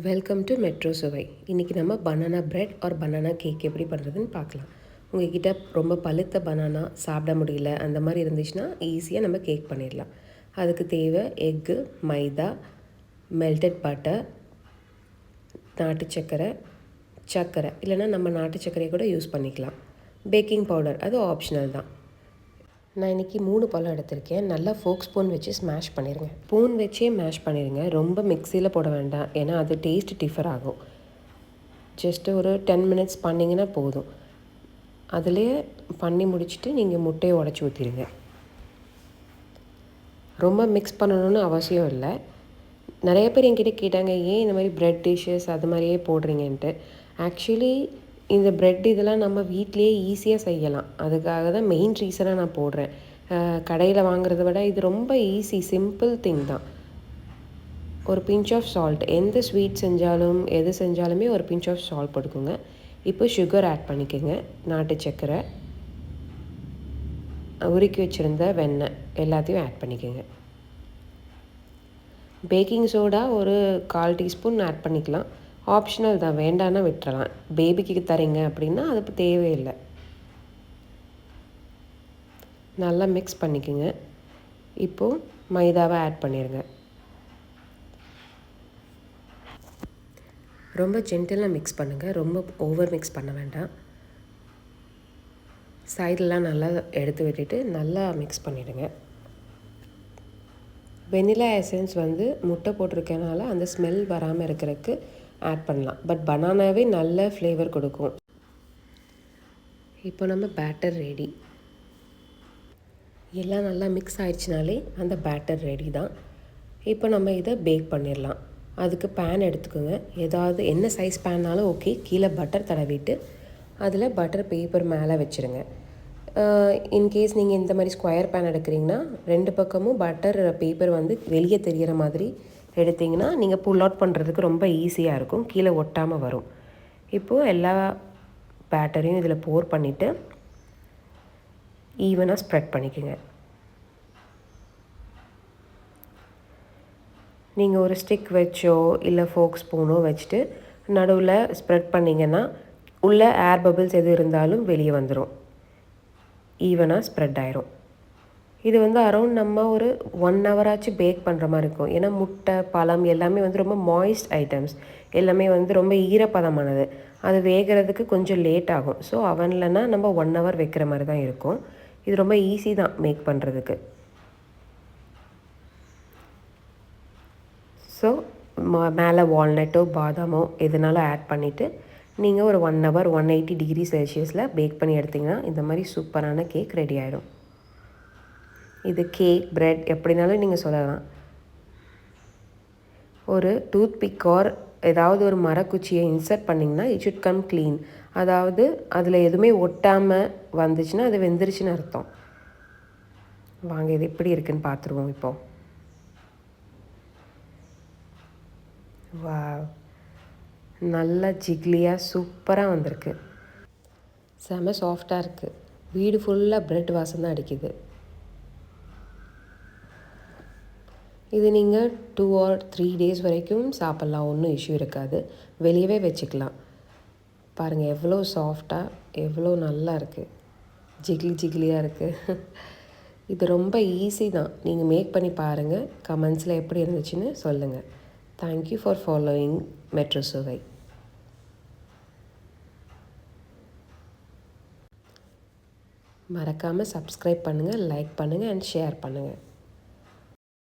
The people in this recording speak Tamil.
வெல்கம் டு மெட்ரோ சுவை. இன்றைக்கி நம்ம banana bread or banana cake எப்படி பண்ணுறதுன்னு பார்க்கலாம். உங்கள்கிட்ட ரொம்ப பழுத்த பனானா சாப்பிட முடியல அந்த மாதிரி இருந்துச்சுன்னா ஈஸியாக நம்ம கேக் பண்ணிடலாம். அதுக்கு தேவை எக்கு, மைதா, மெல்டட் பட்டர், நாட்டு சர்க்கரை, சர்க்கரை இல்லைன்னா நம்ம நாட்டு சர்க்கரையை கூட யூஸ் பண்ணிக்கலாம். பேக்கிங் பவுடர் அது ஆப்ஷனல் தான். நான் இன்றைக்கி 3 பழம் எடுத்திருக்கேன். நல்லா ஃபோக் ஸ்பூன் வச்சு ஸ்மாஷ் பண்ணிடுங்க. ஸ்பூன் வச்சே மேஷ் பண்ணிடுங்க. ரொம்ப மிக்சியில் போட வேண்டாம், ஏன்னா அது டேஸ்ட் டிஃபர் ஆகும். ஜஸ்ட்டு ஒரு 10 மினிட்ஸ் பண்ணிங்கன்னா போதும். அதிலே பண்ணி முடிச்சுட்டு நீங்கள் முட்டையை உடச்சி ஊற்றிடுங்க. ரொம்ப மிக்ஸ் பண்ணணுன்னு அவசியம் இல்லை. நிறைய பேர் என்கிட்ட கேட்டாங்க, ஏன் இந்த மாதிரி ப்ரெட் டிஷ்ஷஸ் அது மாதிரியே போடுறீங்கன்ட்டு. ஆக்சுவலி இந்த ப்ரெட் இதெல்லாம் நம்ம வீட்டிலேயே ஈஸியாக செய்யலாம். அதுக்காக தான் மெயின் ரீசனாக நான் போடுறேன். கடையில் வாங்குறத விட இது ரொம்ப ஈஸி, சிம்பிள் திங் தான். ஒரு பிஞ்ச் ஆஃப் சால்ட், எந்த ஸ்வீட் செஞ்சாலும் எது செஞ்சாலுமே ஒரு பிஞ்ச் ஆஃப் சால்ட் போட்டுக்கோங்க. இப்போ சுகர் ஆட் பண்ணிக்கோங்க, நாட்டு சர்க்கரை, உருக்கி வச்சுருந்த வெண்ணெய் எல்லாத்தையும் ஆட் பண்ணிக்கோங்க. பேக்கிங் சோடா ஒரு 1/4 டீஸ்பூன் ஆட் பண்ணிக்கலாம். ஆப்ஷனல் தான், வேண்டான்னா விட்டுறலாம். பேபிக்கு தரீங்க அப்படின்னா அது தேவையில்லை. நல்லா மிக்ஸ் பண்ணிக்கோங்க. இப்போது மைதாவை ஆட் பண்ணிடுங்க. ரொம்ப ஜென்டிலாக மிக்ஸ் பண்ணுங்கள், ரொம்ப ஓவர் மிக்ஸ் பண்ண வேண்டாம். சைடெலாம் நல்லா எடுத்து விட்டுட்டு நல்லா மிக்ஸ் பண்ணிவிடுங்க. வெனிலா எசன்ஸ் முட்டை போட்டிருக்கனால அந்த ஸ்மெல் வராமல் இருக்கிறதுக்கு ஆட் பண்ணலாம். பட் பனானாவே நல்ல ஃப்ளேவர் கொடுக்கும். இப்போ நம்ம பேட்டர் ரெடி. எல்லாம் நல்லா மிக்ஸ் ஆயிடுச்சுனாலே அந்த பேட்டர் ரெடி தான். இப்போ நம்ம இதை பேக் பண்ணிடலாம். அதுக்கு பேன் எடுத்துக்கோங்க. ஏதாவது என்ன சைஸ் பேன்னாலும் ஓகே. கீழே பட்டர் தடவிட்டு அதில் பட்டர் பேப்பர் மேலே வச்சுருங்க. இன்கேஸ் நீங்கள் இந்த மாதிரி ஸ்கொயர் பேன் எடுக்கிறீங்கன்னா 2 பக்கமும் பட்டர் பேப்பர் வெளியே தெரிகிற மாதிரி எடுத்திங்கன்னா நீங்கள் புல் அவுட் பண்ணுறதுக்கு ரொம்ப ஈஸியாக இருக்கும், கீழே ஒட்டாமல் வரும். இப்போது எல்லா பேட்டரையும் இதில் போர் பண்ணிவிட்டு ஈவனாக ஸ்ப்ரெட் பண்ணிக்கோங்க. நீங்கள் ஒரு ஸ்டிக் வச்சோ இல்லை ஃபோக் ஸ்பூனோ வச்சுட்டு நடுவில் ஸ்ப்ரெட் பண்ணிங்கன்னா உள்ளே ஏர் பபிள்ஸ் எது இருந்தாலும் வெளியே வந்துடும், ஈவனாக ஸ்ப்ரெட் ஆயிரும். இது அரௌண்ட் நம்ம ஒரு 1 ஹவராச்சு பேக் பண்ணுற மாதிரி இருக்கும். ஏன்னா முட்டை, பழம் எல்லாமே ரொம்ப மாய்ஸ்ட் ஐட்டம்ஸ், எல்லாமே ரொம்ப ஈரப்பதமானது. அது வேகிறதுக்கு கொஞ்சம் லேட் ஆகும். ஸோ அவன்லனா நம்ம 1 ஹவர் வைக்கிற மாதிரி தான் இருக்கும். இது ரொம்ப ஈஸி தான் மேக் பண்ணுறதுக்கு. ஸோ மேலே வால்நட்டோ பாதாமோ எதுனாலும் ஆட் பண்ணிவிட்டு நீங்கள் ஒரு 1 ஹவர் 180 டிகிரி செல்சியஸில் பேக் பண்ணி எடுத்திங்கன்னா இந்த மாதிரி சூப்பரான கேக் ரெடி ஆகிடும். இது கேக், பிரெட் எப்படினாலும் நீங்கள் சொல்லலாம். ஒரு டூத் பிக் ஆர் ஏதாவது ஒரு மரக்குச்சியை இன்சர்ட் பண்ணிங்கன்னா இட் ஷுட் கம் க்ளீன். அதாவது அதில் எதுவுமே ஒட்டாமல் வந்துச்சுன்னா அது வெந்துருச்சுன்னு அர்த்தம். வாங்க இது எப்படி இருக்குன்னு பார்த்துருவோம். இப்போது வா, நல்லா ஜிக்லியாக சூப்பராக வந்திருக்கு. செம சாஃப்டாக இருக்குது. வீடு ஃபுல்லாக ப்ரெட் வாசம் தான் அடிக்குது. இது நீங்கள் 2 or 3 days வரைக்கும் சாப்பிட்லாம், ஒன்றும் இஷ்யூ இருக்காது. வெளியவே வச்சுக்கலாம். பாருங்கள் எவ்வளோ சாஃப்டாக, எவ்வளோ நல்லா இருக்குது, ஜிக்லியாக இருக்குது. இது ரொம்ப ஈஸி தான். நீங்கள் மேக் பண்ணி பாருங்கள். கமெண்ட்ஸில் எப்படி இருந்துச்சுன்னு சொல்லுங்கள். தேங்க்யூ ஃபார் ஃபாலோயிங் மெட்ரோ சுவை. மறக்காமல் சப்ஸ்கிரைப் பண்ணுங்கள், லைக் பண்ணுங்கள் அண்ட் ஷேர் பண்ணுங்கள்.